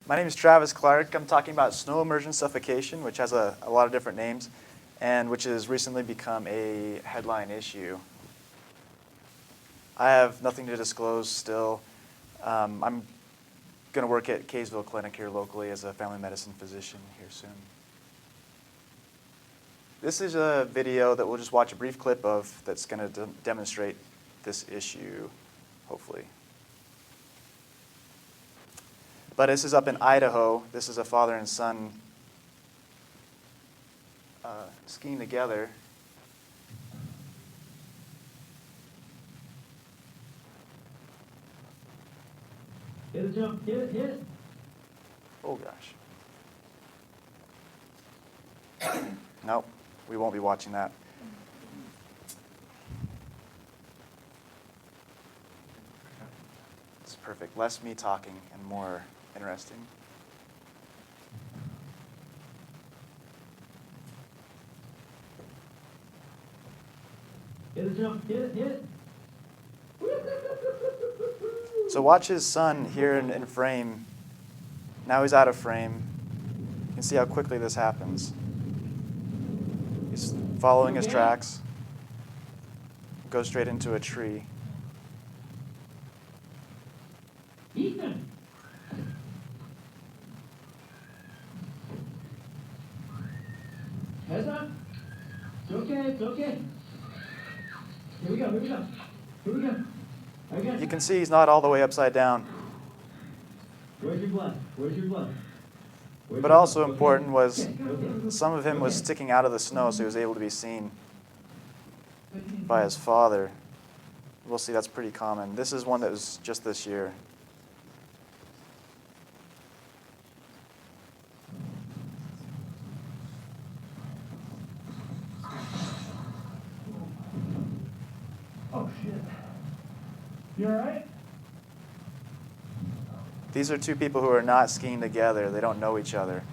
My name is Travis Clark. I'm talking about snow immersion suffocation, which has a lot of different names, and which has recently become a headline issue. I have nothing to disclose still. I'm going to work at Kaysville Clinic here locally as a family medicine physician here soon. This is a video that we'll just watch a brief clip of that's going to demonstrate this issue, hopefully. But this is up in Idaho. This is a father and son skiing together. Hit it, jump, hit it, hit it. Oh gosh. Nope, we won't be watching that. It's perfect. Less me talking and more interesting. Hit it, jump, hit it, hit it. So watch his son here in frame. Now he's out of frame. You can see how quickly this happens. He's following his tracks. Goes straight into a tree. Ethan. Heads up. It's okay, it's okay. Here we go, here we go. Here we go. Okay. You can see he's not all the way upside down. Where's your blood? Where's your blood? But also important was some of him was sticking out of the snow, so he was able to be seen by his father. We'll see that's pretty common. This is one that was just this year. Oh shit. You alright? These are two people who are not skiing together. They don't know each other.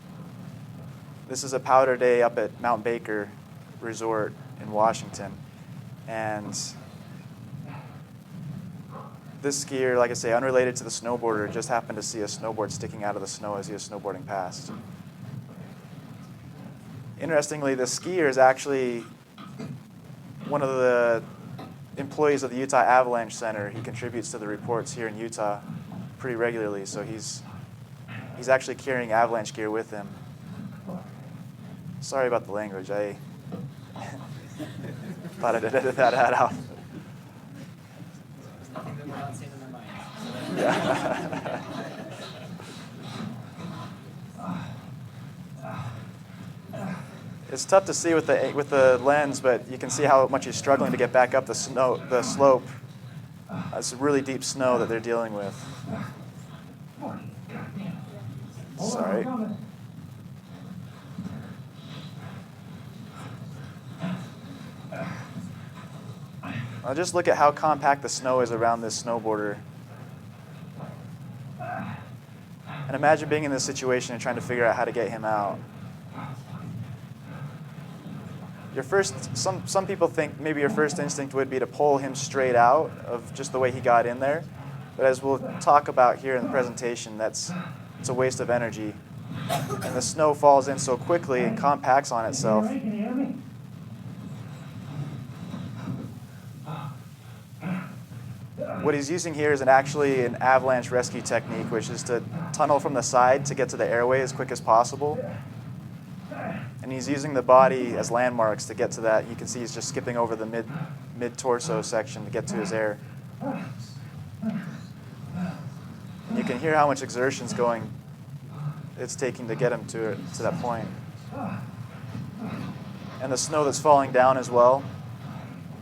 This is a powder day up at Mount Baker Resort in Washington. And this skier, like I say, unrelated to the snowboarder, just happened to see a snowboard sticking out of the snow as he was snowboarding past. Interestingly, the skier is actually one of the employees of the Utah Avalanche Center. He contributes to the reports here in Utah pretty regularly, so he's actually carrying avalanche gear with him. Sorry about the language. I thought I'd edit that out. Nothing that we're not seeing in our minds. Yeah. It's tough to see with the lens, but you can see how much he's struggling to get back up the slope. It's really deep snow that they're dealing with. Sorry. Now just look at how compact the snow is around this snowboarder. And imagine being in this situation and trying to figure out how to get him out. Some people think maybe your first instinct would be to pull him straight out of just the way he got in there. But as we'll talk about here in the presentation, it's a waste of energy. And the snow falls in so quickly and compacts on itself. Can you hear me? What he's using here is actually an avalanche rescue technique, which is to tunnel from the side to get to the airway as quick as possible. And he's using the body as landmarks to get to that. You can see he's just skipping over the mid-torso section to get to his air. And you can hear how much exertion's it's taking to get him to that point. And the snow that's falling down as well.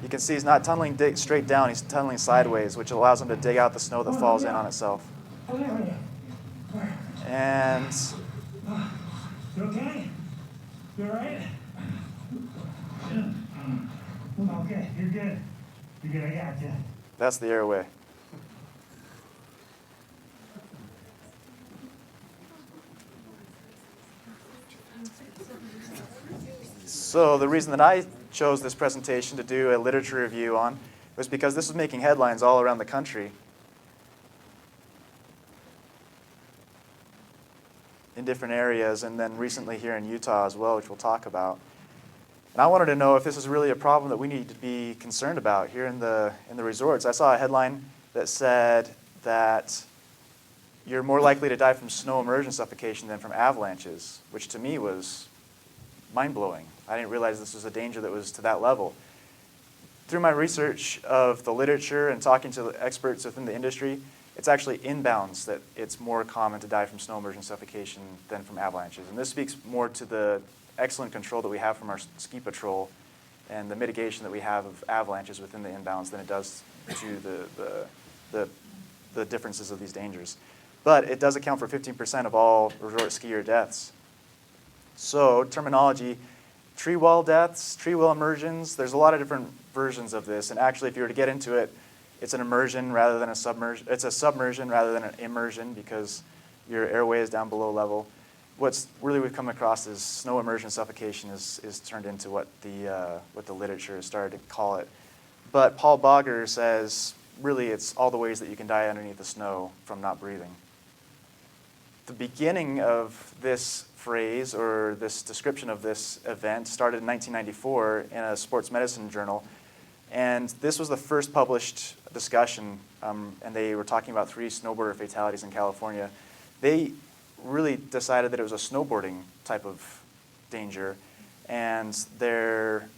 You can see he's not tunneling straight down, he's tunneling sideways, which allows him to dig out the snow that falls in on itself. And You okay? You alright? Okay, you're good. You're good, I got you. that's the airway. So the reason that I chose this presentation to do a literature review on was because this was making headlines all around the country. in different areas, and then recently here in Utah as well, which we'll talk about. And I wanted to know if this is really a problem that we need to be concerned about here in the resorts. I saw a headline that said that you're more likely to die from snow immersion suffocation than from avalanches, which to me was mind-blowing. I didn't realize this was a danger that was to that level. Through my research of the literature and talking to the experts within the industry, it's actually inbounds that it's more common to die from snow immersion suffocation than from avalanches. And this speaks more to the excellent control that we have from our ski patrol and the mitigation that we have of avalanches within the inbounds than it does to the differences of these dangers. But it does account for 15% of all resort skier deaths. So terminology, tree well deaths, tree well immersions, there's a lot of different versions of this. And actually, if you were to get into it, it's an immersion rather than a submersion. It's a submersion rather than an immersion because your airway is down below level. What's really we've come across is snow immersion suffocation is turned into what the literature has started to call it. But Paul Bogger says, really, it's all the ways that you can die underneath the snow from not breathing. The beginning of this phrase or this description of this event started in 1994 in a sports medicine journal. And this was the first published discussion, and they were talking about 3 snowboarder fatalities in California. They really decided that it was a snowboarding type of danger, and their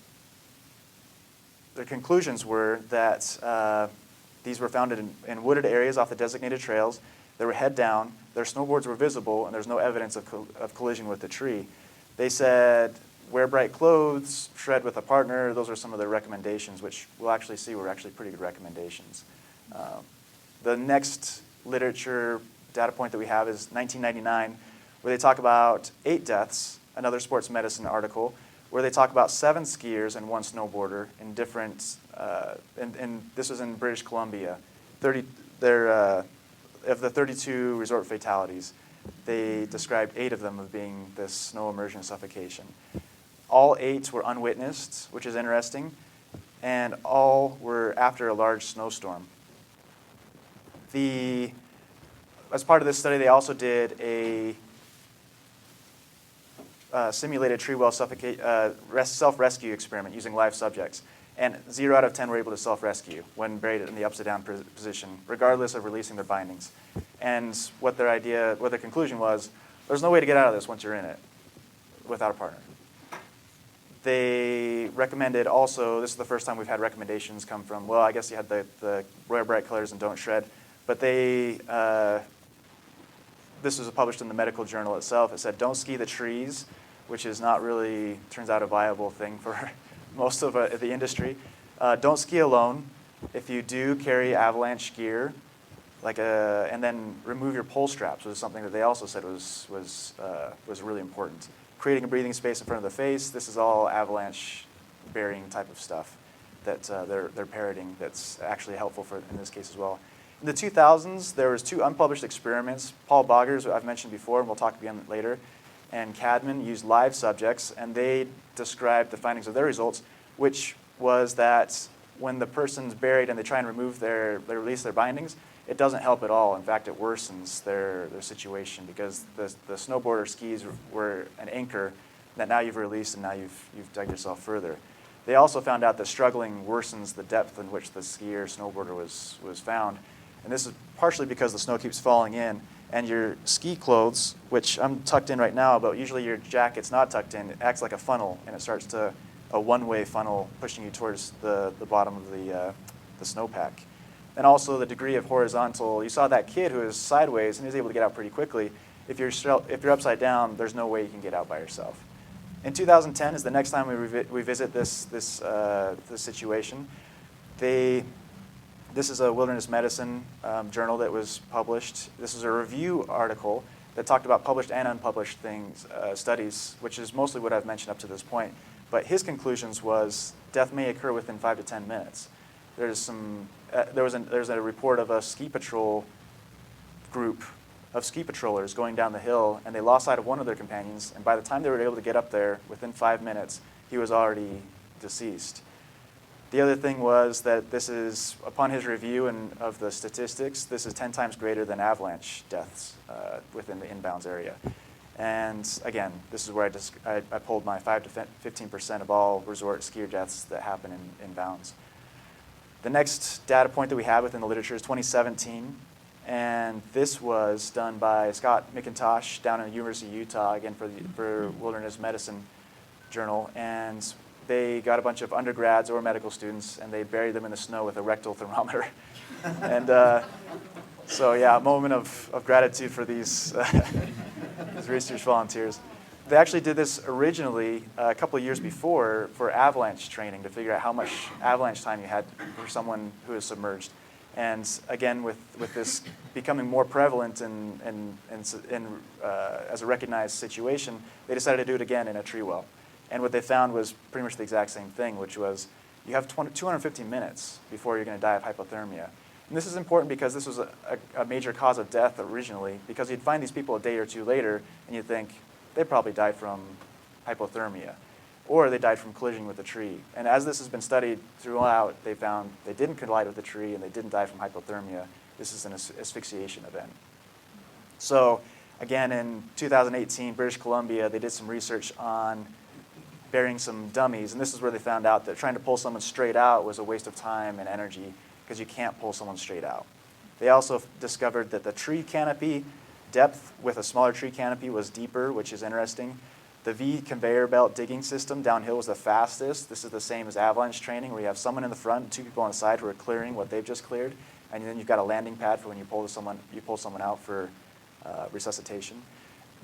conclusions were that these were found in wooded areas off the designated trails. They were head down, their snowboards were visible, and there's no evidence of collision with the tree. They said, wear bright clothes, shred with a partner. Those are some of their recommendations, which we'll actually see were actually pretty good recommendations. The next literature data point that we have is 1999, where they talk about 8 deaths, another sports medicine article, where they talk about 7 skiers and 1 snowboarder in different, and this was in British Columbia. Of the 32 resort fatalities, they described 8 of them as being this snow immersion suffocation. All 8 were unwitnessed, which is interesting, and all were after a large snowstorm. As part of this study, they also did a simulated tree well self-rescue experiment using live subjects. And 0 out of 10 were able to self-rescue when buried in the upside down position, regardless of releasing their bindings. And what their conclusion was, there's no way to get out of this once you're in it without a partner. They recommended also, this is the first time we've had recommendations come from, well, I guess you had the wear bright colors and don't shred, but this was published in the medical journal itself. It said, don't ski the trees, which is not really, turns out, a viable thing for most of the industry. Don't ski alone. If you do, carry avalanche gear, and then remove your pole straps, which is something that they also said was really important. Creating a breathing space in front of the face. This is all avalanche bearing type of stuff that they're parroting. That's actually helpful in this case as well. In the 2000s, there was 2 unpublished experiments. Paul Bogger's, I've mentioned before, and we'll talk again later, and Cadman used live subjects, and they described the findings of their results, which was that when the person's buried and they try and release their bindings, it doesn't help at all. In fact, it worsens their situation because the snowboarder skis were an anchor that now you've released and now you've dug yourself further. They also found out that struggling worsens the depth in which the skier snowboarder was found. And this is partially because the snow keeps falling in, and your ski clothes, which I'm tucked in right now, but usually your jacket's not tucked in, it acts like a funnel, and it starts to a one-way funnel pushing you towards the bottom of the snowpack. And also the degree of horizontal. You saw that kid who was sideways, and he was able to get out pretty quickly. If you're upside down, there's no way you can get out by yourself. In 2010 is the next time we visit this situation. This is a wilderness medicine journal that was published. This is a review article that talked about published and unpublished studies, which is mostly what I've mentioned up to this point. But his conclusions was death may occur within 5 to 10 minutes. There's a report of a ski patrol group of ski patrollers going down the hill, and they lost sight of one of their companions, and by the time they were able to get up there, within 5 minutes, he was already deceased. The other thing was that this is, upon his review of the statistics, this is 10 times greater than avalanche deaths within the inbounds area. And again, this is where I pulled my 5 to 15% of all resort skier deaths that happen in bounds. The next data point that we have within the literature is 2017. And this was done by Scott McIntosh down in the University of Utah, again for Wilderness Medicine Journal. And they got a bunch of undergrads or medical students, and they buried them in the snow with a rectal thermometer. And so yeah, a moment of gratitude for these, these research volunteers. They actually did this originally a couple of years before for avalanche training to figure out how much avalanche time you had for someone who is submerged. And again, with this becoming more prevalent as a recognized situation, they decided to do it again in a tree well. And what they found was pretty much the exact same thing, which was you have 250 minutes before you're going to die of hypothermia. And this is important because this was a major cause of death originally, because you'd find these people a day or two later, and you'd think they probably died from hypothermia, or they died from collision with a tree. And as this has been studied throughout, they found they didn't collide with the tree and they didn't die from hypothermia. This is an asphyxiation event. So again, in 2018, British Columbia, they did some research on burying some dummies, and this is where they found out that trying to pull someone straight out was a waste of time and energy because you can't pull someone straight out. They also discovered that the tree canopy depth with a smaller tree canopy was deeper, which is interesting. The V conveyor belt digging system downhill was the fastest. This is the same as avalanche training, where you have someone in the front and 2 people on the side who are clearing what they've just cleared, and then you've got a landing pad for when you pull someone out for resuscitation.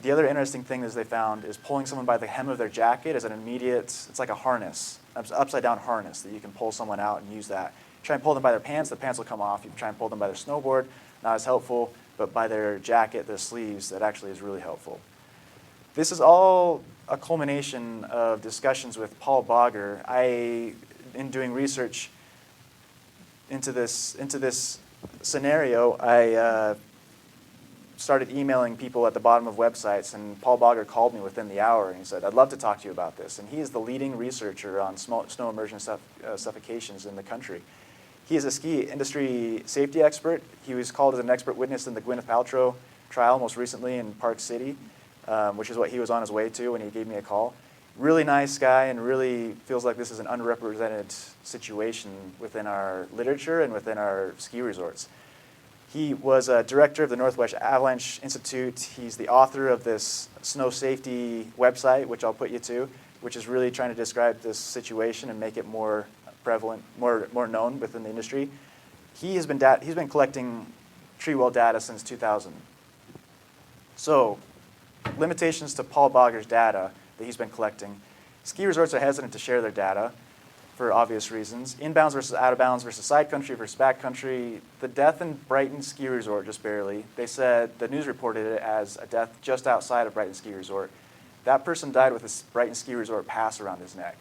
The other interesting thing is they found is pulling someone by the hem of their jacket is an immediate, it's like a harness, an upside down harness that you can pull someone out and use that. Try and pull them by their pants, the pants will come off. You try and pull them by their snowboard, not as helpful, but by their jacket, their sleeves, that actually is really helpful. This is all a culmination of discussions with Paul Bogger. In doing research into this scenario, I started emailing people at the bottom of websites, and Paul Bogger called me within the hour, and he said, "I'd love to talk to you about this." And he is the leading researcher on snow immersion suffocations in the country. He is a ski industry safety expert. He was called as an expert witness in the Gwyneth Paltrow trial most recently in Park City, which is what he was on his way to when he gave me a call. Really nice guy, and really feels like this is an underrepresented situation within our literature and within our ski resorts. He was a director of the Northwest Avalanche Institute. He's the author of this snow safety website, which I'll put you to, which is really trying to describe this situation and make it more prevalent, more known within the industry. He's been collecting tree well data since 2000. So, limitations to Paul Bogger's data that he's been collecting. Ski resorts are hesitant to share their data for obvious reasons. Inbounds versus out of bounds versus side country versus back country. The death in Brighton Ski Resort, just barely, they said, the news reported it as a death just outside of Brighton Ski Resort. That person died with a Brighton Ski Resort pass around his neck.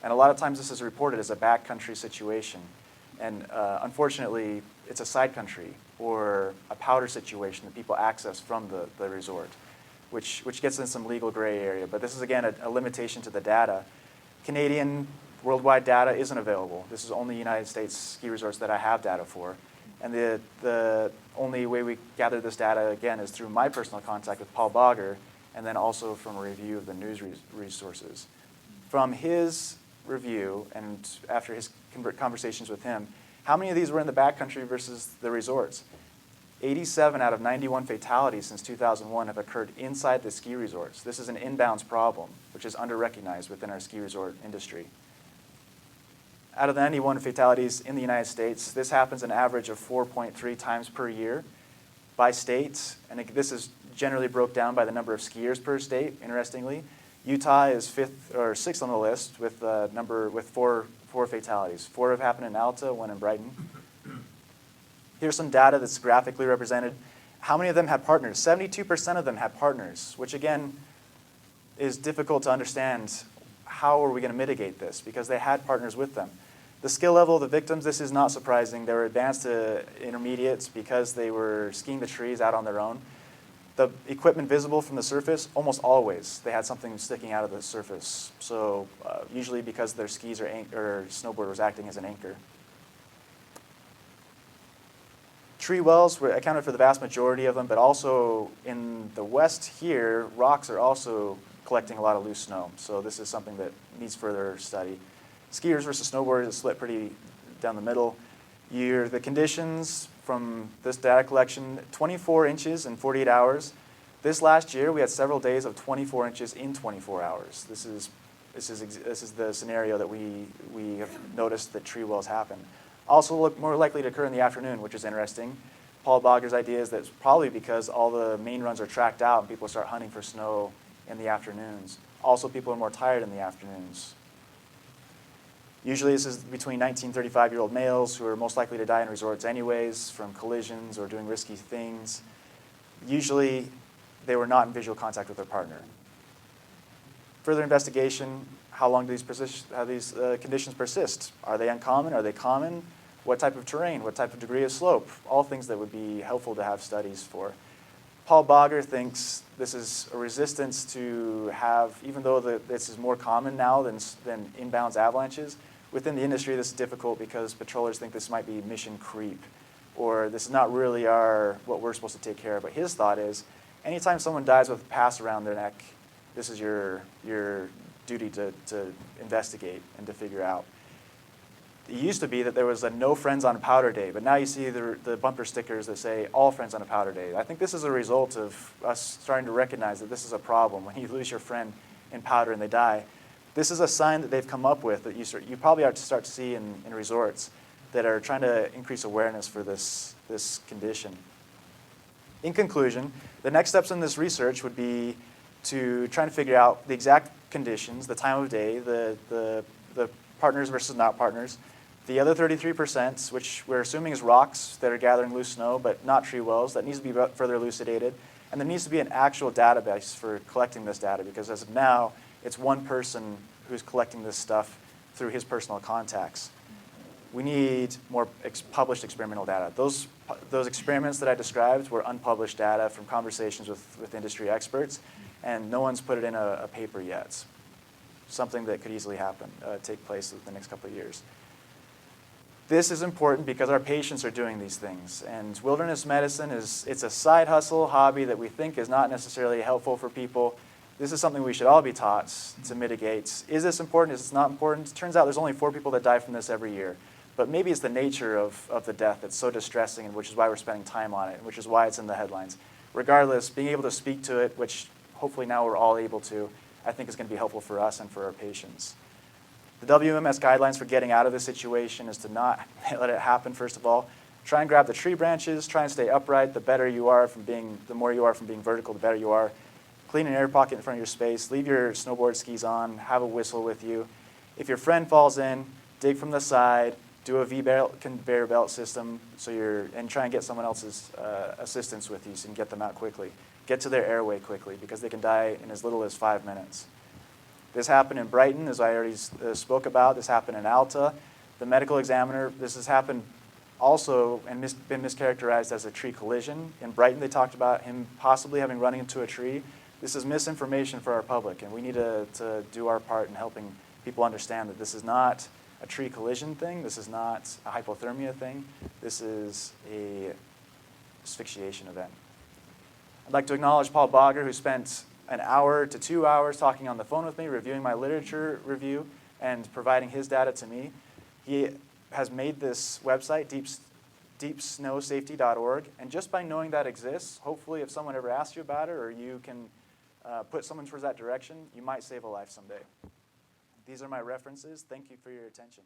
And a lot of times this is reported as a backcountry situation. And unfortunately, it's a side country or a powder situation that people access from the resort, which gets in some legal gray area. But this is, again, a limitation to the data. Canadian worldwide data isn't available. This is only United States ski resorts that I have data for. And the only way we gather this data, again, is through my personal contact with Paul Bogger, and then also from a review of the news resources. From his review, and after his conversations with him, how many of these were in the backcountry versus the resorts? 87 out of 91 fatalities since 2001 have occurred inside the ski resorts. This is an inbounds problem, which is under-recognized within our ski resort industry. Out of the 91 fatalities in the United States, this happens an average of 4.3 times per year by state, and this is generally broke down by the number of skiers per state, interestingly. Utah is 5th or 6th on the list with four fatalities. 4 have happened in Alta, 1 in Brighton. Here's some data that's graphically represented. How many of them had partners? 72% of them had partners, which again is difficult to understand. How are we going to mitigate this? Because they had partners with them. The skill level of the victims, this is not surprising. They were advanced to intermediates because they were skiing the trees out on their own. The equipment visible from the surface, almost always, they had something sticking out of the surface. So usually because their skis or snowboard was acting as an anchor. Tree wells were accounted for the vast majority of them, but also in the west here, rocks are also collecting a lot of loose snow. So this is something that needs further study. Skiers versus snowboarders is split pretty down the middle. The conditions from this data collection, 24 inches in 48 hours. This last year, we had several days of 24 inches in 24 hours. This is the scenario that we have noticed that tree wells happen. Also look more likely to occur in the afternoon, which is interesting. Paul Bogger's idea is that it's probably because all the main runs are tracked out and people start hunting for snow in the afternoons. Also, people are more tired in the afternoons. Usually this is between 19 and 35-year-old males who are most likely to die in resorts anyways from collisions or doing risky things. Usually they were not in visual contact with their partner. Further investigation, how long do these conditions persist? Are they uncommon? Are they common? What type of terrain? What type of degree of slope? All things that would be helpful to have studies for. Paul Bogger thinks this is a resistance to have, even though this is more common now than inbounds avalanches, within the industry this is difficult because patrollers think this might be mission creep, or this is not really what we're supposed to take care of. But his thought is, anytime someone dies with a pass around their neck, this is your duty to investigate and to figure out. It used to be that there was a no friends on a powder day, but now you see the bumper stickers that say all friends on a powder day. I think this is a result of us starting to recognize that this is a problem. When you lose your friend in powder and they die, this is a sign that they've come up with that you probably ought to start to see in resorts that are trying to increase awareness for this condition. In conclusion, the next steps in this research would be to try and figure out the exact conditions, the time of day, the partners versus not partners, the other 33%, which we're assuming is rocks that are gathering loose snow, but not tree wells, that needs to be further elucidated. And there needs to be an actual database for collecting this data, because as of now, it's one person who's collecting this stuff through his personal contacts. We need more published experimental data. Those experiments that I described were unpublished data from conversations with industry experts, and no one's put it in a paper yet. Something that could easily happen, take place in the next couple of years. This is important because our patients are doing these things, and wilderness medicine it's a side hustle hobby that we think is not necessarily helpful for people. This is something we should all be taught to mitigate. Is this important? Is this not important? It turns out there's only 4 people that die from this every year. But maybe it's the nature of the death that's so distressing, and which is why we're spending time on it, and which is why it's in the headlines. Regardless, being able to speak to it, which hopefully now we're all able to, I think is going to be helpful for us and for our patients. The WMS guidelines for getting out of this situation is to not let it happen, first of all. Try and grab the tree branches, try and stay upright. The more you are from being vertical, the better you are. Clean an air pocket in front of your space. Leave your snowboard skis on. Have a whistle with you. If your friend falls in, dig from the side. Do a V-belt conveyor belt system and try and get someone else's assistance with you so you can get them out quickly. Get to their airway quickly because they can die in as little as 5 minutes. This happened in Brighton, as I already spoke about. This happened in Alta. The medical examiner, this has happened also and been mischaracterized as a tree collision. In Brighton, they talked about him possibly having run into a tree. This is misinformation for our public, and we need to do our part in helping people understand that this is not a tree collision thing. This is not a hypothermia thing. This is a asphyxiation event. I'd like to acknowledge Paul Bogger, who spent an hour to 2 hours talking on the phone with me, reviewing my literature review, and providing his data to me. He has made this website, deepsnowsafety.org, and just by knowing that exists, hopefully if someone ever asks you about it or you can put someone towards that direction, you might save a life someday. These are my references. Thank you for your attention.